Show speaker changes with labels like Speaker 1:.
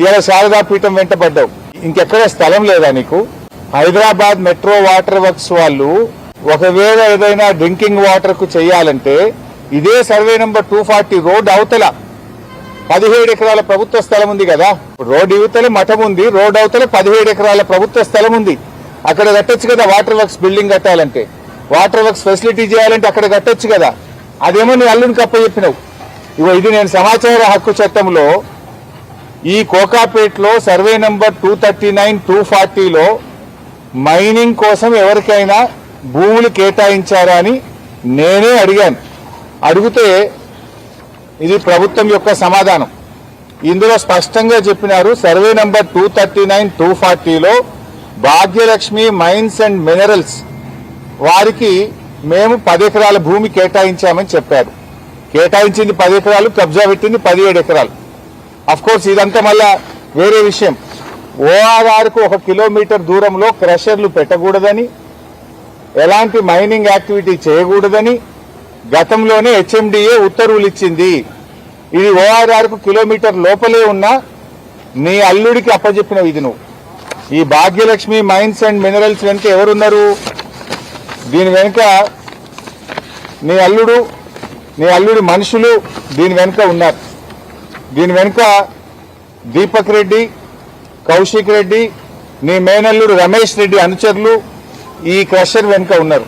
Speaker 1: ఇలా శారదాపీఠం వెంట పడ్డావు. ఇంకెక్కడ స్థలం లేదా నీకు? హైదరాబాద్ మెట్రో వాటర్ వర్క్స్ వాళ్ళు ఒకవేళ ఏదైనా డ్రింకింగ్ వాటర్ కు చేయాలంటే ఇదే సర్వే నంబర్ 240 రోడ్ అవతల 17 ఎకరాల ప్రభుత్వ స్థలం ఉంది కదా. రోడ్ యువతల మఠం ఉంది, రోడ్ అవతల 17 ఎకరాల ప్రభుత్వ స్థలం ఉంది. అక్కడ కట్టొచ్చు కదా. వాటర్ వర్క్స్ బిల్డింగ్ కట్టాలంటే, వాటర్ వర్క్స్ ఫెసిలిటీ చేయాలంటే అక్కడ కట్టొచ్చు కదా. అదేమో నీ అల్లునికి అప్పచెప్పినావు. ఇగో ఇది నేను సమాచార హక్కు చట్టంలో ఈ కోకాపేటలో సర్వే నంబర్ 239, 240లో మైనింగ్ కోసం ఎవరికైనా భూములు కేటాయించారా అని నేనే అడిగాను. అడిగితే ఇది ప్రభుత్వం యొక్క సమాధానం. ఇందులో స్పష్టంగా చెప్పినారు, సర్వే నంబర్ 239, 240లో భాగ్యలక్ష్మి మైన్స్ అండ్ మినరల్స్ వారికి మేము 10 ఎకరాల భూమి కేటాయించామని చెప్పారు. కేటాయించింది 10 ఎకరాలు, కబ్జా పెట్టింది 17 ఎకరాలు. అఫ్ కోర్స్ ఇదంతా మళ్ళా వేరే విషయం. ఓఆర్ఆర్కు 1 కిలోమీటర్ దూరంలో క్రషర్లు పెట్టకూడదని, ఎలాంటి మైనింగ్ యాక్టివిటీ చేయకూడదని గతంలోనే హెచ్ఎండిఏ ఉత్తర్వులు ఇచ్చింది. ఇది ఓఆర్ఆర్కు కిలోమీటర్ లోపలే ఉన్న నీ అల్లుడికి అప్పచెప్పినవి. ఇది నువ్వు ఈ భాగ్యలక్ష్మి మైన్స్ అండ్ మినరల్స్ వెనుక ఎవరున్నారు? దీని వెనుక నీ అల్లుడి మనుషులు దీని వెనుక ఉన్నారు. దీని వెనుక దీపక్ రెడ్డి, కౌశిక్ రెడ్డి, నీ మేనల్లుడు రమేష్ రెడ్డి అనుచరులు ఈ క్రషర్ వెనుక ఉన్నారు.